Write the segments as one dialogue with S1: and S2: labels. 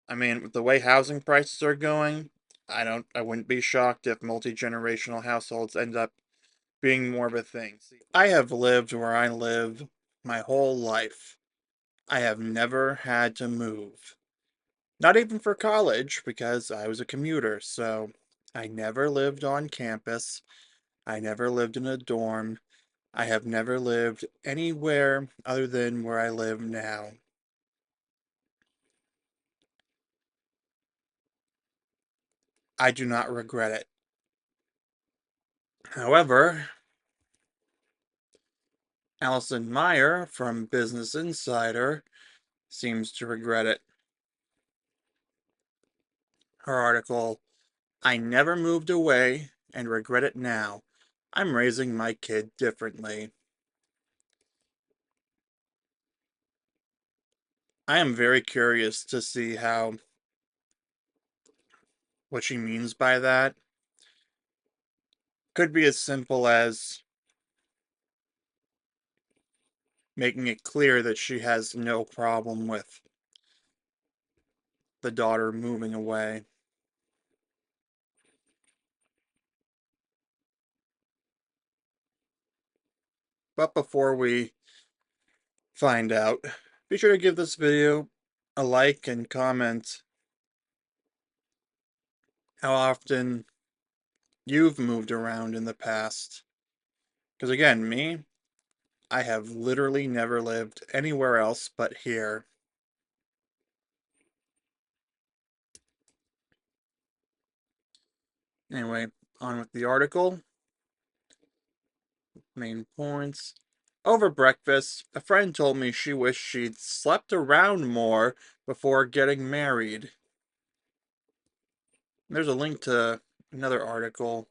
S1: I mean, with the way housing prices are going, I wouldn't be shocked if multi-generational households end up being more of a thing. I have lived where I live my whole life. I have never had to move. Not even for college, because I was a commuter, so I never lived on campus. I never lived in a dorm. I have never lived anywhere other than where I live now. I do not regret it. However, Alison Meyer from Business Insider seems to regret it. Her article, I never moved away and regret it now. I'm raising my kid differently. I am very curious to see what she means by that. Could be as simple as making it clear that she has no problem with the daughter moving away. But before we find out, be sure to give this video a like and comment how often you've moved around in the past. Because again, me, I have literally never lived anywhere else but here. Anyway, on with the article. Main points. Over breakfast, a friend told me she wished she'd slept around more before getting married. There's a link to another article.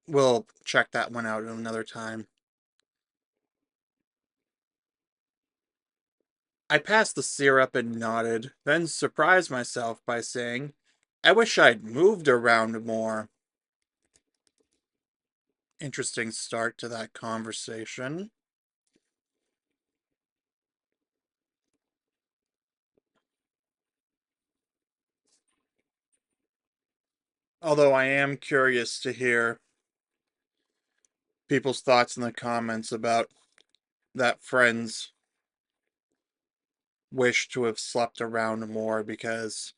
S1: We'll check that one out another time. I passed the syrup and nodded, then surprised myself by saying, I wish I'd moved around more. Interesting start to that conversation. Although I am curious to hear people's thoughts in the comments about that friend's wish to have slept around more, because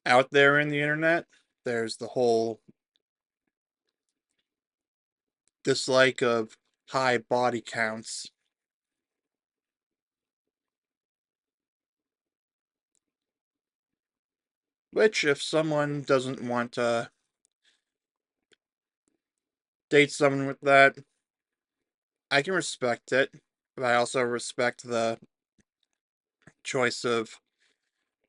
S1: out there in the internet, there's the whole dislike of high body counts, which, if someone doesn't want to date someone with that, I can respect it, but I also respect the choice of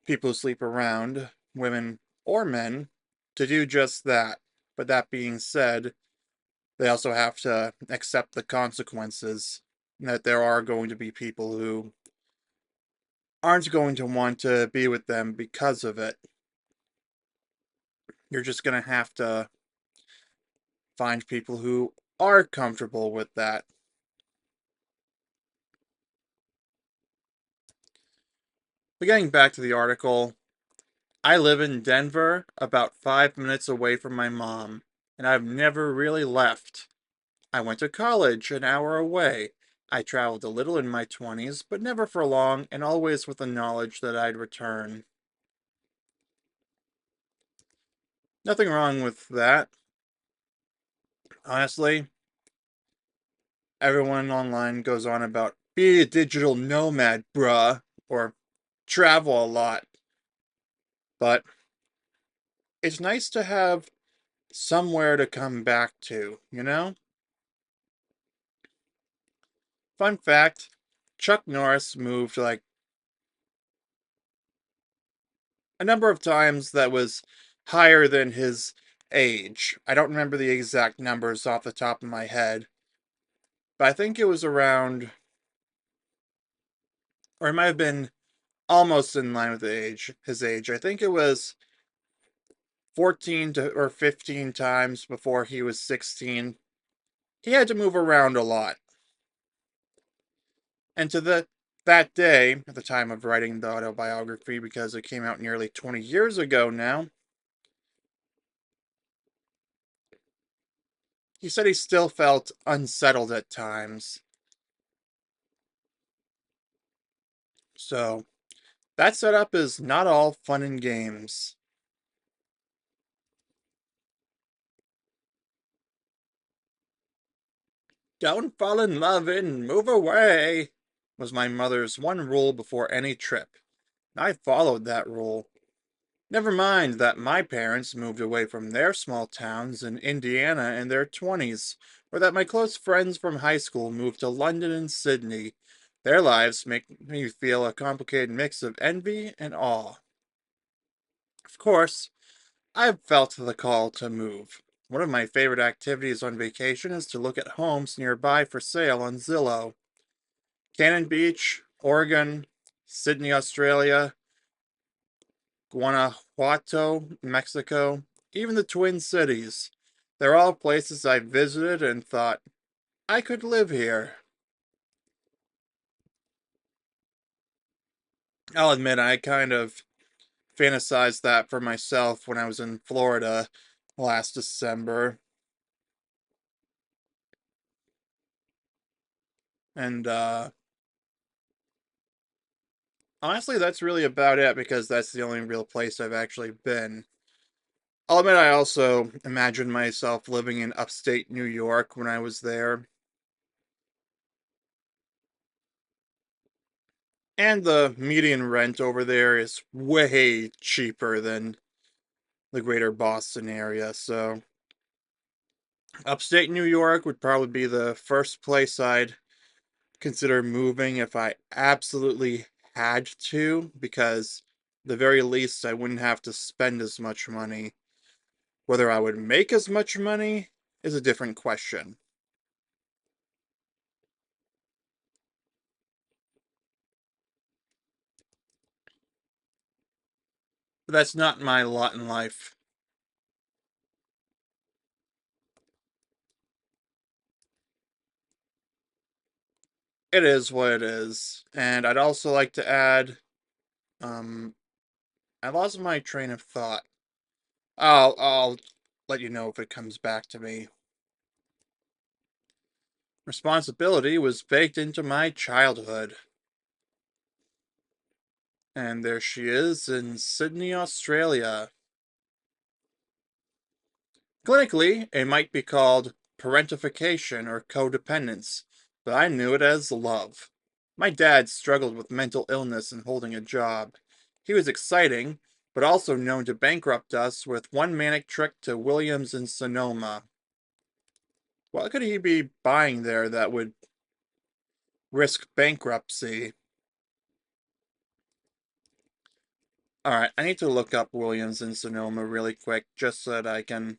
S1: people who sleep around, women or men, to do just that. But that being said, they also have to accept the consequences, that there are going to be people who aren't going to want to be with them because of it. You're just going to have to find people who are comfortable with that. But getting back to the article, I live in Denver, about 5 minutes away from my mom, and I've never really left. I went to college an hour away. I traveled a little in my 20s, but never for long, and always with the knowledge that I'd return. Nothing wrong with that. Honestly, everyone online goes on about be a digital nomad, bruh, or travel a lot. But it's nice to have somewhere to come back to, you know? Fun fact, Chuck Norris moved like a number of times that was higher than his age. I don't remember the exact numbers off the top of my head, but I think it was around, or it might have been almost in line with his age. I think it was 14 to or 15 times before he was 16. He had to move around a lot. And to that day, at the time of writing the autobiography, because it came out nearly 20 years ago now, he said he still felt unsettled at times. So that setup is not all fun and games. Don't fall in love and move away was my mother's one rule before any trip. I followed that rule. Never mind that my parents moved away from their small towns in Indiana in their 20s, or that my close friends from high school moved to London and Sydney. Their lives make me feel a complicated mix of envy and awe. Of course, I've felt the call to move. One of my favorite activities on vacation is to look at homes nearby for sale on Zillow. Cannon Beach, Oregon, Sydney, Australia, Guanajuato, Mexico, even the Twin Cities. They're all places I visited and thought, I could live here. I'll admit I kind of fantasized that for myself when I was in Florida last December. And honestly, that's really about it because that's the only real place I've actually been. I'll admit I also imagined myself living in upstate New York when I was there. And the median rent over there is way cheaper than the greater Boston area. So, upstate New York would probably be the first place I'd consider moving if I absolutely had to, because the very least I wouldn't have to spend as much money. Whether I would make as much money is a different question. But that's not my lot in life. It is what it is. And I'd also like to add, um, I lost my train of thought. I'll let you know if it comes back to me. Responsibility was baked into my childhood. And there she is in Sydney, Australia. Clinically, it might be called parentification or codependence, but I knew it as love. My dad struggled with mental illness and holding a job. He was exciting, but also known to bankrupt us with one manic trip to Williams and Sonoma. What could he be buying there that would risk bankruptcy? Alright, I need to look up Williams and Sonoma really quick just so that I can.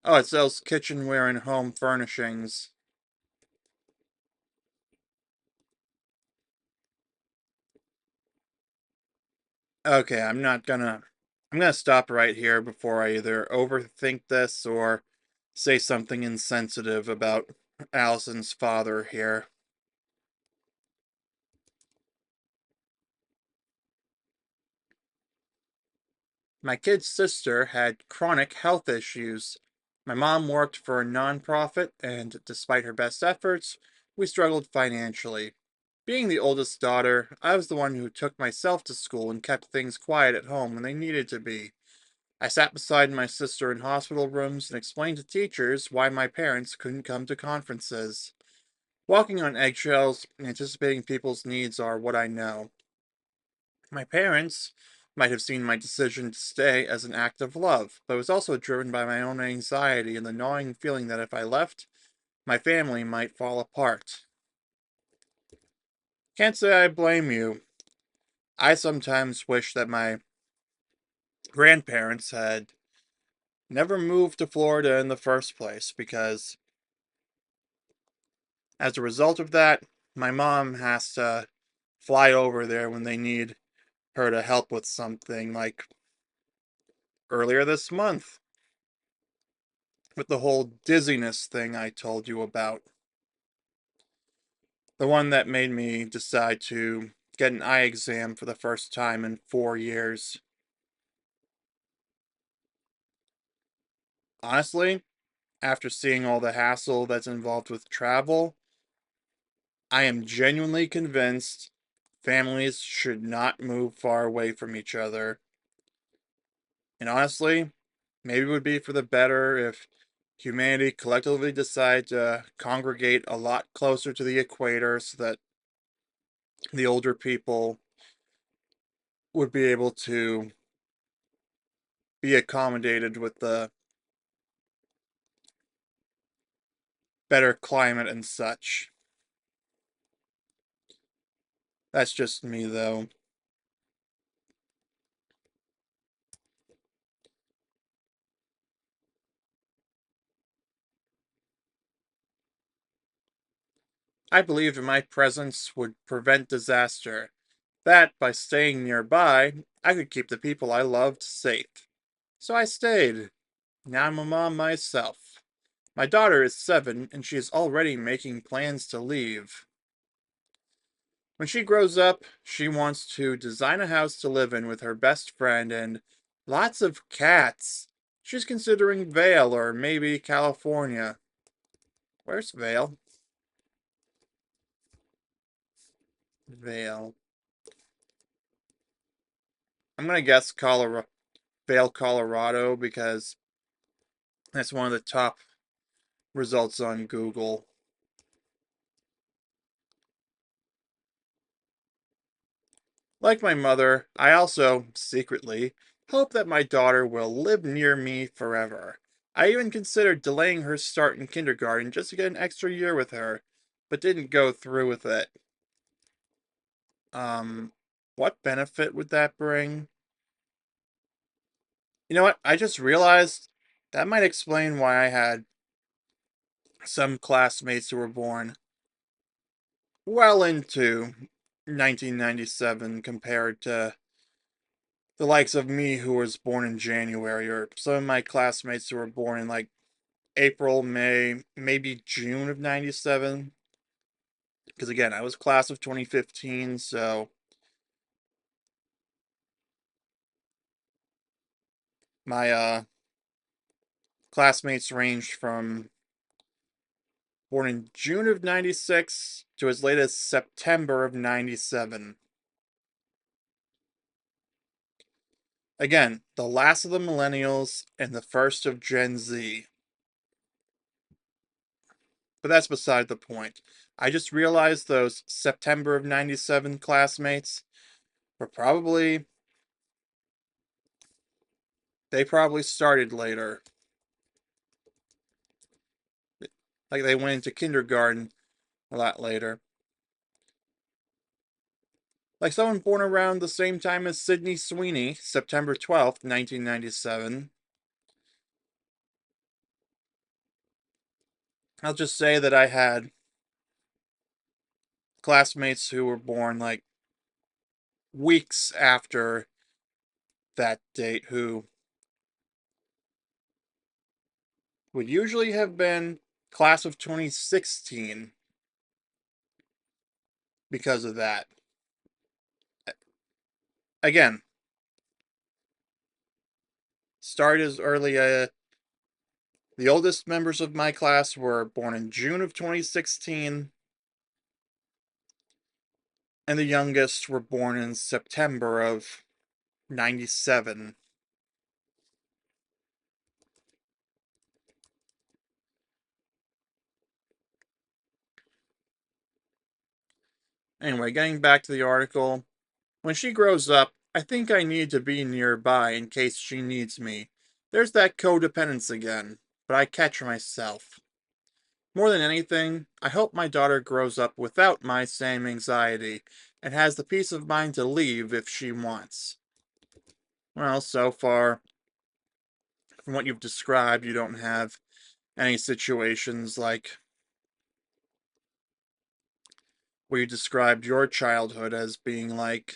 S1: Oh, it sells kitchenware and home furnishings. Okay, I'm gonna stop right here before I either overthink this or say something insensitive about Allison's father here. My kid's sister had chronic health issues. My mom worked for a nonprofit, and despite her best efforts, we struggled financially. Being the oldest daughter, I was the one who took myself to school and kept things quiet at home when they needed to be. I sat beside my sister in hospital rooms and explained to teachers why my parents couldn't come to conferences. Walking on eggshells and anticipating people's needs are what I know. My parents might have seen my decision to stay as an act of love, but it was also driven by my own anxiety and the gnawing feeling that if I left, my family might fall apart. Can't say I blame you. I sometimes wish that my grandparents had never moved to Florida in the first place because as a result of that, my mom has to fly over there when they need her to help with something like earlier this month with the whole dizziness thing I told you about. The one that made me decide to get an eye exam for the first time in 4 years. Honestly, after seeing all the hassle that's involved with travel, I am genuinely convinced families should not move far away from each other. And honestly, maybe it would be for the better if humanity collectively decided to congregate a lot closer to the equator so that the older people would be able to be accommodated with the better climate and such. That's just me, though. I believed my presence would prevent disaster. That, by staying nearby, I could keep the people I loved safe. So I stayed. Now I'm a mom myself. My daughter is 7, and she is already making plans to leave. When she grows up, she wants to design a house to live in with her best friend and lots of cats. She's considering Vail or maybe California. Where's Vail? Vail. I'm gonna guess Vail, Colorado, because that's one of the top results on Google. Like my mother, I also, secretly, hope that my daughter will live near me forever. I even considered delaying her start in kindergarten just to get an extra year with her, but didn't go through with it. Um, what benefit would that bring? You know what? I just realized that might explain why I had some classmates who were born well into 1997 compared to the likes of me who was born in January, or some of my classmates who were born in like April, May, maybe June of 97. Because again, I was class of 2015, so my classmates ranged from born in June of 96 to as late as September of 97. Again, the last of the millennials and the first of Gen Z. But that's beside the point. I just realized those September of 97 classmates were probably, they probably started later. Like they went into kindergarten a lot later. Like someone born around the same time as Sydney Sweeney, September 12th, 1997. I'll just say that I had classmates who were born like weeks after that date who would usually have been class of 2016 because of that. Again, started as early the oldest members of my class were born in June of 2016, and the youngest were born in September of 97. Anyway, getting back to the article. When she grows up, I think I need to be nearby in case she needs me. There's that codependence again, but I catch myself. More than anything, I hope my daughter grows up without my same anxiety and has the peace of mind to leave if she wants. Well, so far, from what you've described, you don't have any situations like where you described your childhood as being like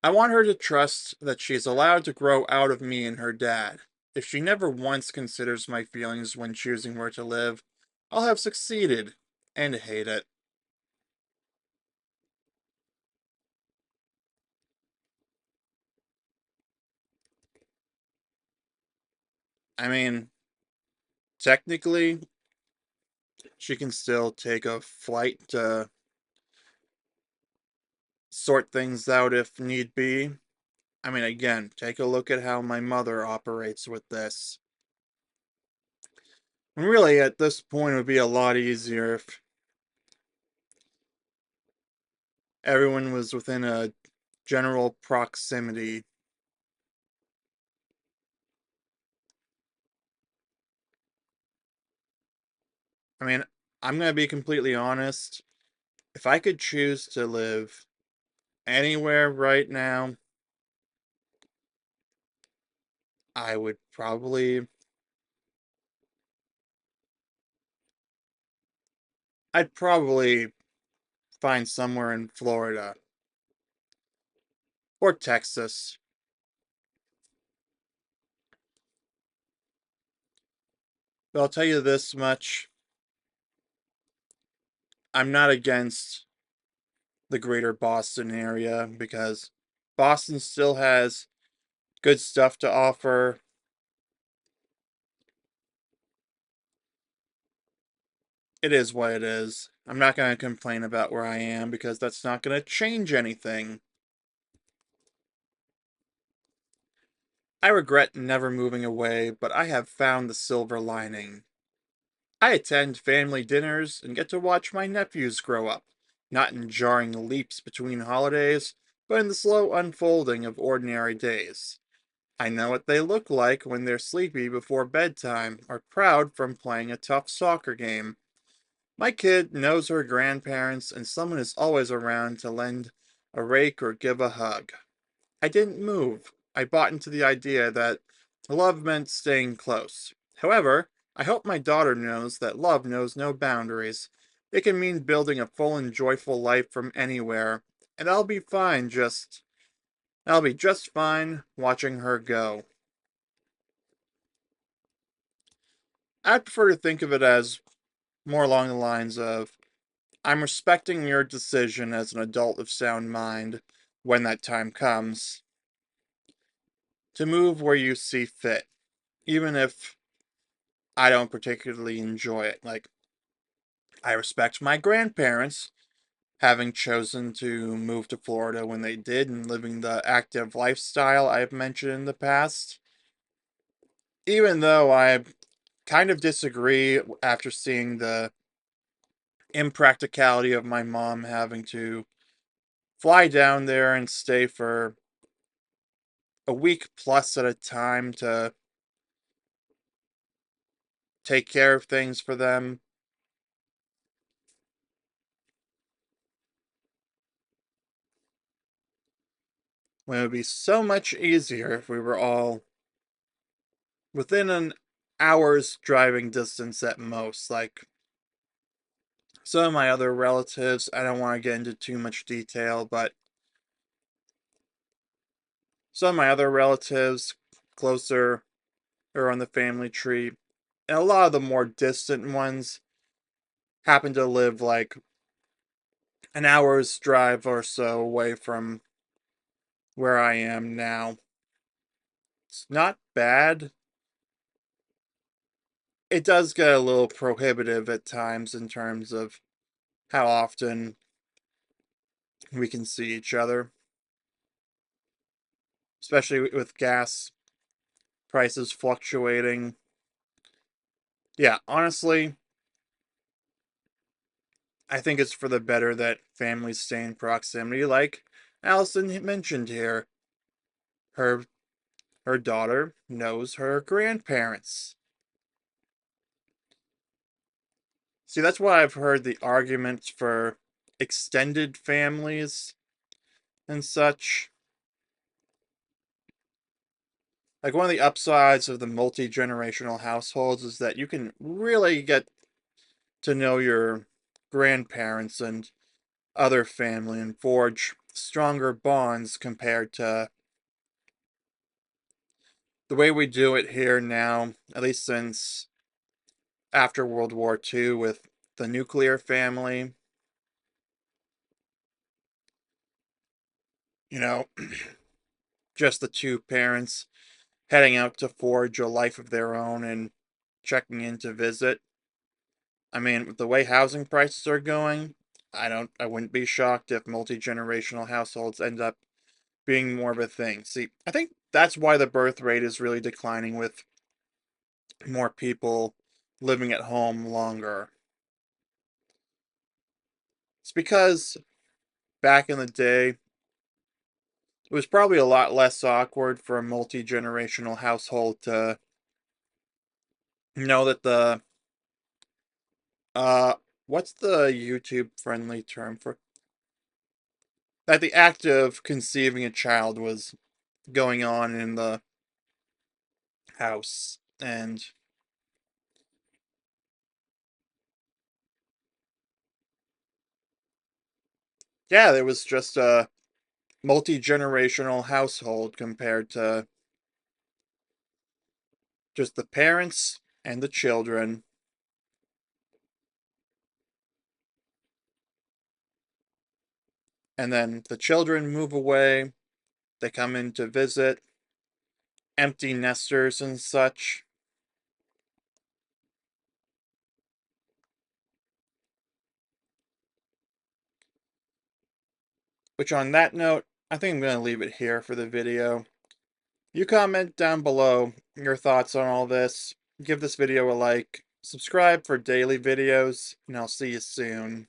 S1: I want her to trust that she is allowed to grow out of me and her dad. If she never once considers my feelings when choosing where to live, I'll have succeeded and hate it. I mean, technically, she can still take a flight to sort things out if need be. I mean, again, take a look at how my mother operates with this. And really, at this point, it would be a lot easier if everyone was within a general proximity. I mean, I'm going to be completely honest. If I could choose to live anywhere right now, I would probably, I'd probably find somewhere in Florida or Texas. But I'll tell you this much, I'm not against the greater Boston area because Boston still has good stuff to offer. It is what it is. I'm not going to complain about where I am because that's not going to change anything. I regret never moving away, but I have found the silver lining. I attend family dinners and get to watch my nephews grow up, not in jarring leaps between holidays, but in the slow unfolding of ordinary days. I know what they look like when they're sleepy before bedtime or proud from playing a tough soccer game. My kid knows her grandparents, and someone is always around to lend a rake or give a hug. I didn't move. I bought into the idea that love meant staying close. However, I hope my daughter knows that love knows no boundaries. It can mean building a full and joyful life from anywhere, and I'll be just fine watching her go. I'd prefer to think of it as more along the lines of I'm respecting your decision as an adult of sound mind when that time comes to move where you see fit, even if I don't particularly enjoy it. Like, I respect my grandparents having chosen to move to Florida when they did and living the active lifestyle I've mentioned in the past. Even though I kind of disagree after seeing the impracticality of my mom having to fly down there and stay for a week plus at a time to take care of things for them, when it would be so much easier if we were all within an hour's driving distance at most. Like some of my other relatives, I don't want to get into too much detail, but some of my other relatives closer or on the family tree, and a lot of the more distant ones happen to live like an hour's drive or so away from where I am now. It's not bad. It does get a little prohibitive at times in terms of how often we can see each other, especially with gas prices fluctuating. Yeah, honestly, I think it's for the better that families stay in proximity. Like Allison mentioned here, her her daughter knows her grandparents. See, that's why I've heard the arguments for extended families and such. Like one of the upsides of the multi-generational households is that you can really get to know your grandparents and other family and forge stronger bonds compared to the way we do it here now, at least since after World War II with the nuclear family. You know, just the two parents heading out to forge a life of their own and checking in to visit. I mean, with the way housing prices are going, I wouldn't be shocked if multi-generational households end up being more of a thing. See, I think that's why the birth rate is really declining with more people living at home longer. It's because back in the day, it was probably a lot less awkward for a multi-generational household to know that the uh what's the YouTube friendly term for that the act of conceiving a child was going on in the house. And yeah, there was just a multi-generational household compared to just the parents and the children. And then the children move away, they come in to visit, empty nesters and such. Which, on that note, I think I'm going to leave it here for the video. You comment down below your thoughts on all this. Give this video a like. Subscribe for daily videos, and I'll see you soon.